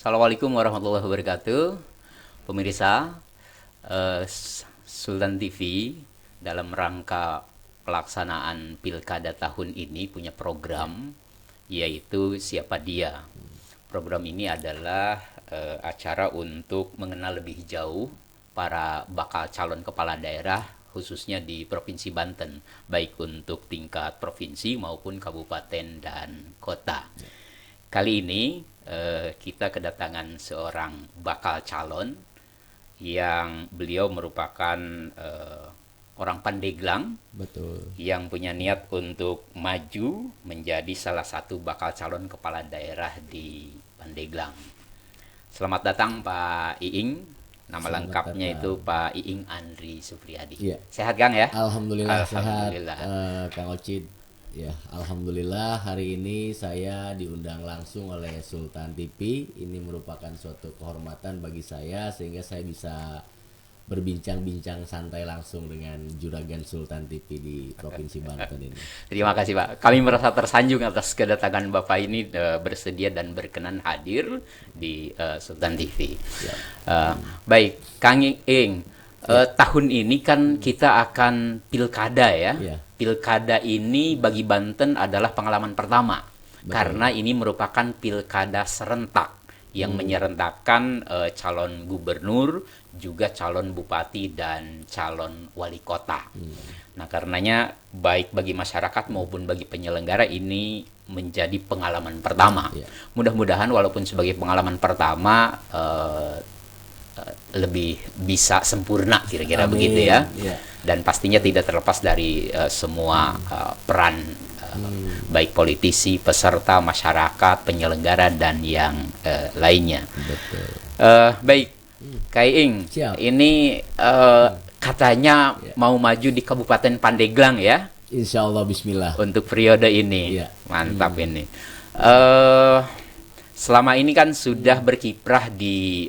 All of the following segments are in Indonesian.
Assalamualaikum warahmatullahi wabarakatuh. Pemirsa, Sultan TV dalam rangka pelaksanaan Pilkada tahun ini punya program, yaitu Siapa Dia. Program ini adalah acara untuk mengenal lebih jauh para bakal calon kepala daerah, khususnya di Provinsi Banten, baik untuk tingkat provinsi maupun kabupaten dan kota. Kali ini kita kedatangan seorang bakal calon yang beliau merupakan orang Pandeglang. Betul. Yang punya niat untuk maju menjadi salah satu bakal calon kepala daerah di Pandeglang. Selamat datang Pak Iing. Nama Selamat lengkapnya datang. itu Pak Iing Andri Supriyadi. Iya. Sehat Kang ya? Alhamdulillah, Alhamdulillah. sehat, Kang Ocid. Ya, alhamdulillah hari ini saya diundang langsung oleh Sultan TV. Ini merupakan suatu kehormatan bagi saya sehingga saya bisa berbincang-bincang santai langsung dengan Juragan Sultan TV di Provinsi Banten ini. Terima kasih Pak. Kami merasa tersanjung atas kedatangan Bapak ini bersedia dan berkenan hadir di Sultan TV. Ya. Baik, Kang Iing, tahun ini kan kita akan pilkada ya. Ya. Pilkada ini bagi Banten adalah pengalaman pertama. Betul. Karena ini merupakan pilkada serentak yang menyerentakkan calon gubernur, juga calon bupati dan calon wali kota. Nah, karenanya baik bagi masyarakat maupun bagi penyelenggara ini menjadi pengalaman pertama. Ya. Mudah-mudahan walaupun sebagai pengalaman pertama lebih bisa sempurna kira-kira Amin. begitu ya. Ya. Dan pastinya tidak terlepas dari semua peran baik politisi, peserta, masyarakat, penyelenggara dan yang lainnya. Betul. Baik, Kak Iing, Siap. ini katanya mau maju di Kabupaten Pandeglang ya Insya Allah Bismillah. untuk periode ini. Iya. Mantap ini. Selama ini kan sudah berkiprah di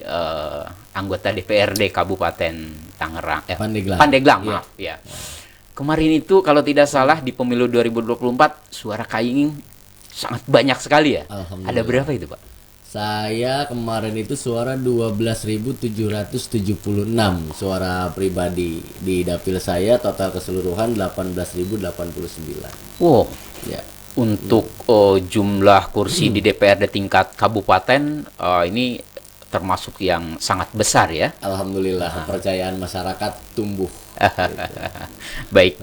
anggota DPRD Kabupaten Tangerang, Pandeglang. Pandeglang, Iya. maaf ya. Kemarin itu kalau tidak salah di pemilu 2024 suara Kak Iing sangat banyak sekali ya. Alhamdulillah. Ada berapa itu Pak? Saya kemarin itu suara 12.776 suara pribadi. Di dapil saya total keseluruhan 18.089. Wow. Ya. Untuk jumlah kursi di DPRD tingkat kabupaten ini termasuk yang sangat besar ya. Alhamdulillah kepercayaan masyarakat tumbuh. Baik.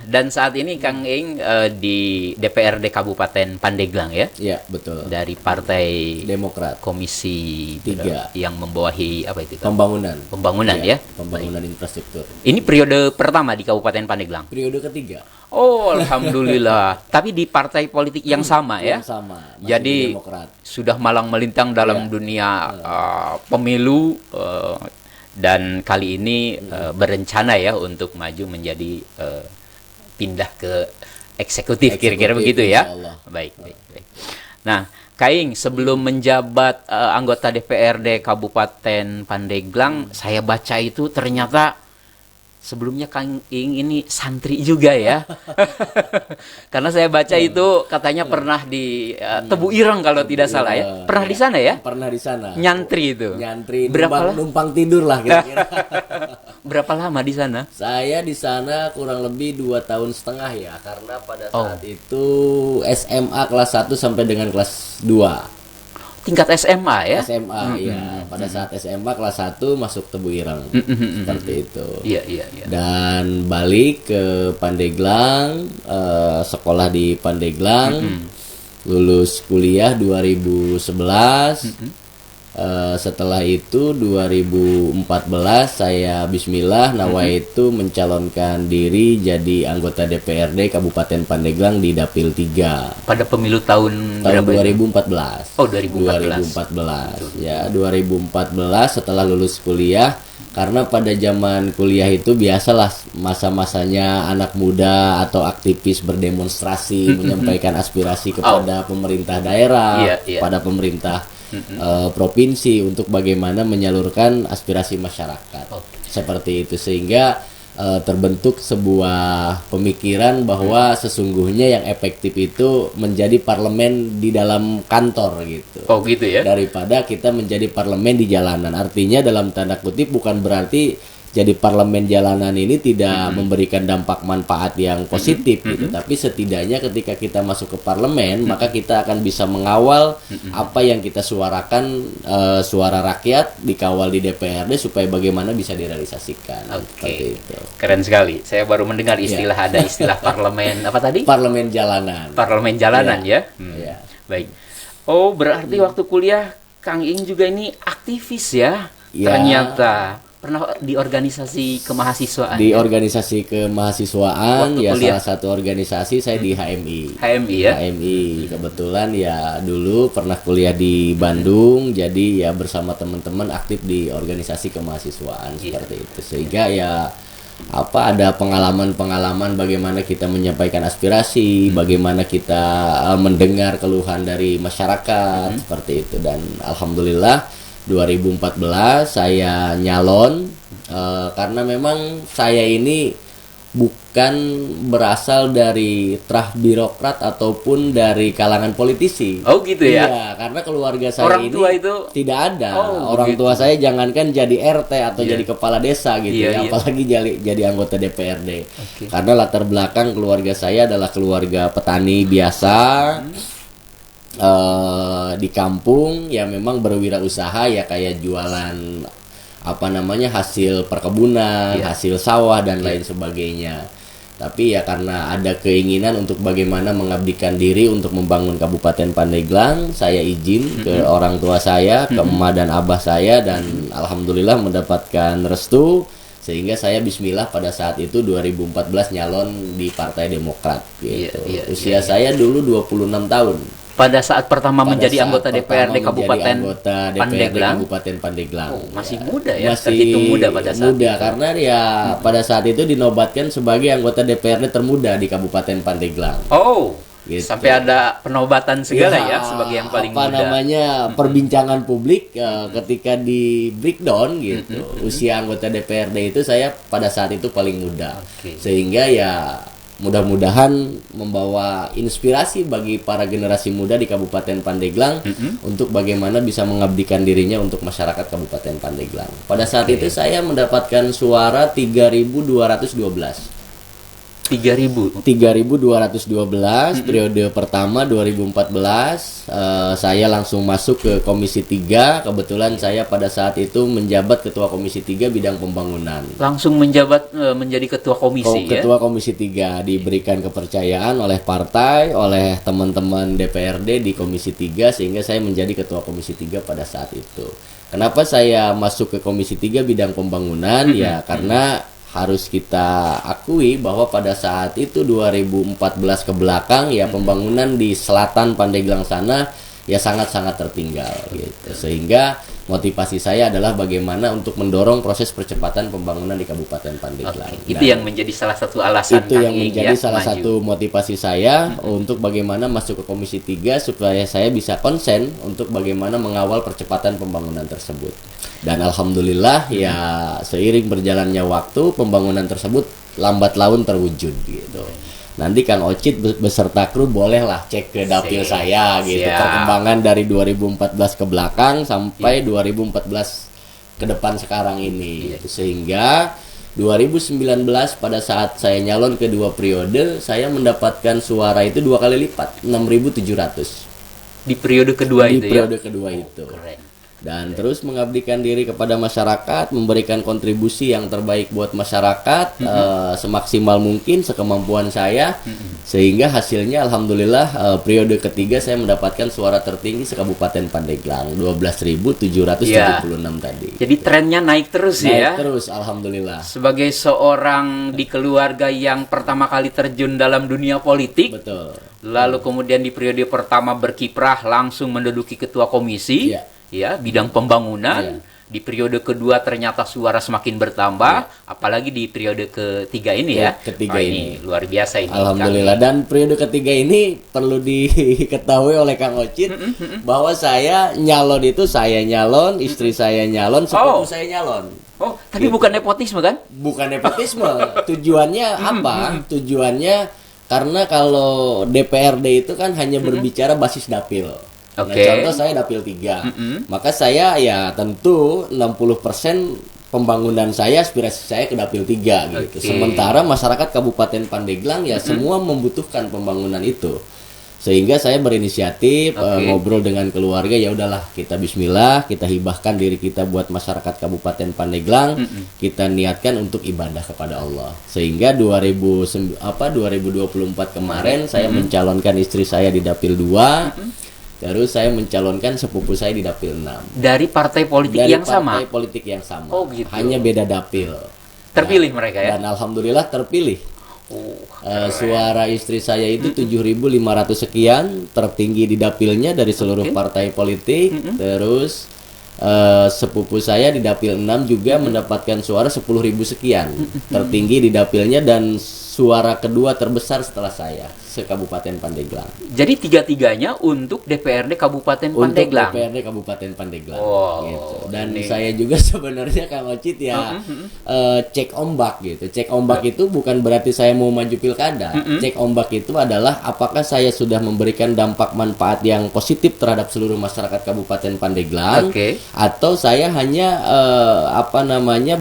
Dan saat ini Kang Iing di DPRD Kabupaten Pandeglang ya, Ya, betul. dari Partai Demokrat. Komisi 3. yang membawahi apa itu? Kang? Pembangunan. Pembangunan ya. Pembangunan infrastruktur. Ini periode pertama di Kabupaten Pandeglang. Periode ketiga. Oh, alhamdulillah. Tapi di partai politik yang sama ya. Yang sama. Masih Jadi di Demokrat. sudah malang melintang dalam dunia pemilu dan kali ini berencana ya untuk maju menjadi pindah ke eksekutif kira-kira begitu ya. Insyaallah. Baik. Nah, Kak Iing, sebelum menjabat anggota DPRD Kabupaten Pandeglang, saya baca itu ternyata sebelumnya Kang Iing ini santri juga ya. Karena saya baca itu katanya pernah di Tebu Ireng kalau tidak salah ya. Pernah di sana ya? Pernah di sana. Nyantri itu. Nyantri Berapa numpang tidur lah kira-kira. Berapa lama di sana? Saya di sana kurang lebih 2,5 tahun ya, karena pada saat itu SMA kelas 1 sampai dengan kelas 2. Tingkat SMA ya? SMA ya, pada saat SMA kelas 1 masuk Tebu Ireng. Seperti itu. Iya. Dan balik ke Pandeglang, sekolah di Pandeglang, lulus kuliah 2011. Setelah itu 2014 saya bismillah nawaitu mencalonkan diri jadi anggota DPRD Kabupaten Pandeglang di Dapil 3 Pada pemilu tahun berapa itu? 2014. Oh, 2014. 2014. Ya, 2014 setelah lulus kuliah, karena pada zaman kuliah itu biasalah masa-masanya anak muda atau aktivis berdemonstrasi menyampaikan aspirasi kepada pemerintah daerah, Iya. pada pemerintah provinsi untuk bagaimana menyalurkan aspirasi masyarakat. Seperti itu, sehingga terbentuk sebuah pemikiran bahwa sesungguhnya yang efektif itu menjadi parlemen di dalam kantor gitu. Oh gitu ya. Daripada kita menjadi parlemen di jalanan. Artinya dalam tanda kutip bukan berarti jadi parlemen jalanan ini tidak memberikan dampak manfaat yang positif gitu, tapi setidaknya ketika kita masuk ke parlemen maka kita akan bisa mengawal apa yang kita suarakan, suara rakyat dikawal di DPRD supaya bagaimana bisa direalisasikan. Oke. Keren sekali. Saya baru mendengar istilah ada istilah parlemen apa tadi? Parlemen jalanan. Parlemen jalanan ya. Ya. Baik. Oh, berarti waktu kuliah Kang Ing juga ini aktivis ya? Ya. Ternyata pernah di organisasi kemahasiswaan. Di organisasi kemahasiswaan Waktu ya kuliah. salah satu organisasi saya di HMI. HMI ya. HMI kebetulan ya dulu pernah kuliah di Bandung, jadi ya bersama teman-teman aktif di organisasi kemahasiswaan seperti itu, sehingga ya apa ada pengalaman-pengalaman bagaimana kita menyampaikan aspirasi, bagaimana kita mendengar keluhan dari masyarakat seperti itu. Dan alhamdulillah 2014 saya nyalon karena memang saya ini bukan berasal dari trah birokrat ataupun dari kalangan politisi. Oh gitu ya. Iya, karena keluarga saya Orang ini tua itu tidak ada. Oh, orang begitu. tua saya jangankan jadi RT atau Iya. jadi kepala desa gitu Iya, ya, iya. apalagi jadi anggota DPRD. Oke. Karena latar belakang keluarga saya adalah keluarga petani biasa. Di kampung ya memang berwirausaha ya kayak jualan apa namanya hasil perkebunan, Iya. hasil sawah dan lain sebagainya. Tapi ya karena ada keinginan untuk bagaimana mengabdikan diri untuk membangun Kabupaten Pandeglang, saya izin ke orang tua saya, ke emak dan abah saya, dan alhamdulillah mendapatkan restu sehingga saya bismillah pada saat itu 2014 nyalon di Partai Demokrat gitu. Iya, Usia saya dulu 26 tahun. pada saat pertama Pada menjadi saat anggota pertama DPRD menjadi Kabupaten anggota DPRD Pandeglang. Kabupaten Pandeglang. Oh, masih muda ya, Masih terhitung muda pada saat muda, itu. karena ya pada saat itu dinobatkan sebagai anggota DPRD termuda di Kabupaten Pandeglang. Oh, Gitu. sampai ada penobatan segala ya sebagai yang paling apa muda. namanya perbincangan publik ketika di breakdown gitu. Usia anggota DPRD itu saya pada saat itu paling muda. Oke. Sehingga ya mudah-mudahan membawa inspirasi bagi para generasi muda di Kabupaten Pandeglang untuk bagaimana bisa mengabdikan dirinya untuk masyarakat Kabupaten Pandeglang. Pada saat itu saya mendapatkan suara 3.212. 3.000. 3.212 periode pertama 2014 saya langsung masuk ke Komisi 3. Kebetulan saya pada saat itu menjabat Ketua Komisi 3 bidang pembangunan. Langsung menjabat menjadi ketua komisi ya. Ketua Komisi 3 diberikan kepercayaan oleh partai, oleh teman-teman DPRD di Komisi 3 sehingga saya menjadi Ketua Komisi 3 pada saat itu. Kenapa saya masuk ke Komisi 3 bidang pembangunan? Ya karena harus kita akui bahwa pada saat itu 2014 ke belakang ya pembangunan di selatan Pandeglang sana ya sangat-sangat tertinggal gitu. Sehingga motivasi saya adalah bagaimana untuk mendorong proses percepatan pembangunan di Kabupaten Pandeglang. Itu yang menjadi salah satu alasan Itu yang Kang Ing menjadi ya, salah maju. satu motivasi saya untuk bagaimana masuk ke Komisi 3 supaya saya bisa konsen untuk bagaimana mengawal percepatan pembangunan tersebut. Dan alhamdulillah ya seiring berjalannya waktu pembangunan tersebut lambat laun terwujud gitu. Nanti Kang Ocit beserta kru bolehlah cek ke dapil Siap. saya gitu. Siap. Perkembangan dari 2014 ke belakang sampai 2014 ke depan sekarang ini. Sehingga 2019 pada saat saya nyalon kedua periode saya mendapatkan suara itu 2 kali lipat, 6.700 Di periode kedua di itu periode ya. kedua itu. Keren. Dan terus mengabdikan diri kepada masyarakat, memberikan kontribusi yang terbaik buat masyarakat semaksimal mungkin sekemampuan saya, sehingga hasilnya alhamdulillah periode ketiga saya mendapatkan suara tertinggi se-Kabupaten Pandeglang 12.776 tadi. Jadi trennya naik terus Naik ya. terus alhamdulillah. Sebagai seorang di keluarga yang pertama kali terjun dalam dunia politik, Betul. lalu kemudian di periode pertama berkiprah langsung menduduki ketua komisi, Iya. ya bidang pembangunan, Iya. di periode kedua ternyata suara semakin bertambah, apalagi di periode ketiga ini ya. Ketiga ini luar biasa ini. Alhamdulillah. Dan periode ketiga ini perlu diketahui oleh Kang Ocit bahwa saya nyalon itu saya nyalon, istri saya nyalon, sepupu saya nyalon. Oh, tapi bukan nepotisme kan? Bukan nepotisme. Tujuannya apa? Tujuannya karena kalau DPRD itu kan hanya berbicara basis dapil. Nah, contoh saya dapil 3. Maka saya ya tentu 60% pembangunan saya, aspirasi saya ke dapil 3 gitu. Sementara masyarakat Kabupaten Pandeglang ya semua membutuhkan pembangunan itu. Sehingga saya berinisiatif ngobrol dengan keluarga, ya udahlah kita bismillah, kita hibahkan diri kita buat masyarakat Kabupaten Pandeglang, kita niatkan untuk ibadah kepada Allah. Sehingga 2024 kemarin saya mencalonkan istri saya di dapil 2. Terus saya mencalonkan sepupu saya di dapil 6. Dari partai politik yang sama? Dari partai politik yang sama. Oh gitu. Hanya beda dapil. Terpilih mereka ya? Dan alhamdulillah terpilih. Suara istri saya itu 7.500 sekian, tertinggi di dapilnya dari seluruh partai politik. Terus sepupu saya di dapil 6 juga mendapatkan suara 10.000 sekian, tertinggi di dapilnya dan suara kedua terbesar setelah saya se-Kabupaten Pandeglang. Jadi tiga-tiganya untuk DPRD Kabupaten Pandeglang. Untuk DPRD Kabupaten Pandeglang. Gitu. Dan saya juga sebenarnya Kang Ocit ya cek ombak gitu. Cek ombak itu bukan berarti saya mau maju pilkada. Cek ombak itu adalah apakah saya sudah memberikan dampak manfaat yang positif terhadap seluruh masyarakat Kabupaten Pandeglang, atau saya hanya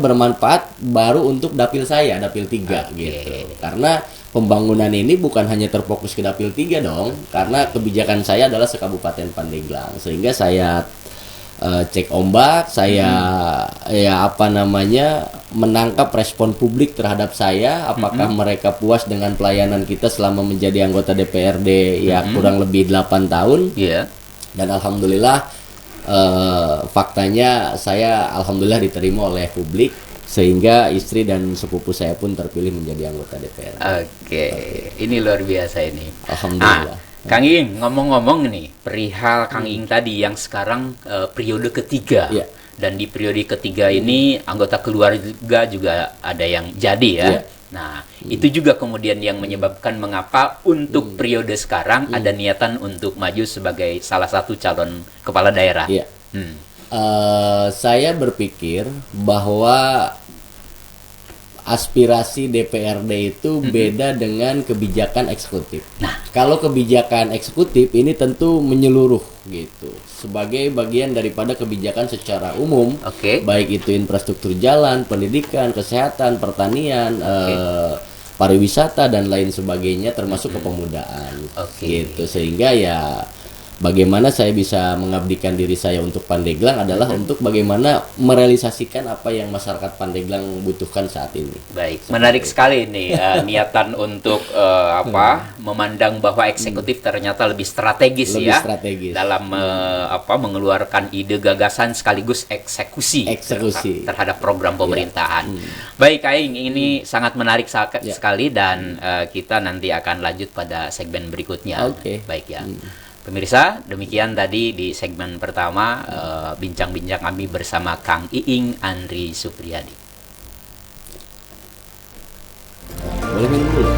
bermanfaat baru untuk dapil saya, dapil 3 gitu. Karena pembangunan ini bukan hanya terfokus ke dapil 3 dong, karena kebijakan saya adalah se-Kabupaten Pandeglang. Sehingga saya cek ombak, saya menangkap respon publik terhadap saya, apakah mereka puas dengan pelayanan kita selama menjadi anggota DPRD ya kurang lebih 8 tahun. Dan alhamdulillah faktanya saya alhamdulillah diterima oleh publik, sehingga istri dan sepupu saya pun terpilih menjadi anggota DPR. Ini luar biasa ini. Alhamdulillah. Kang Iing, ngomong-ngomong nih perihal Kang Iing tadi yang sekarang periode ketiga, dan di periode ketiga ini anggota keluarga juga ada yang jadi ya. Nah, itu juga kemudian yang menyebabkan mengapa untuk periode sekarang ada niatan untuk maju sebagai salah satu calon kepala daerah. Saya berpikir bahwa aspirasi DPRD itu beda dengan kebijakan eksekutif. Nah, kalau kebijakan eksekutif ini tentu menyeluruh gitu, sebagai bagian daripada kebijakan secara umum, baik itu infrastruktur jalan, pendidikan, kesehatan, pertanian, pariwisata dan lain sebagainya, termasuk kepemudaan. Gitu, sehingga ya bagaimana saya bisa mengabdikan diri saya untuk Pandeglang adalah untuk bagaimana merealisasikan apa yang masyarakat Pandeglang butuhkan saat ini. Baik, menarik sekali ini niatan untuk memandang bahwa eksekutif ternyata lebih strategis dalam mengeluarkan ide gagasan sekaligus eksekusi terhadap program pemerintahan. Baik, Kak Iing, ini sangat menarik sekali dan kita nanti akan lanjut pada segmen berikutnya. Baik ya. Pemirsa, demikian tadi di segmen pertama bincang-bincang kami bersama Kang Iing Andri Supriyadi. Boleh minum dulu?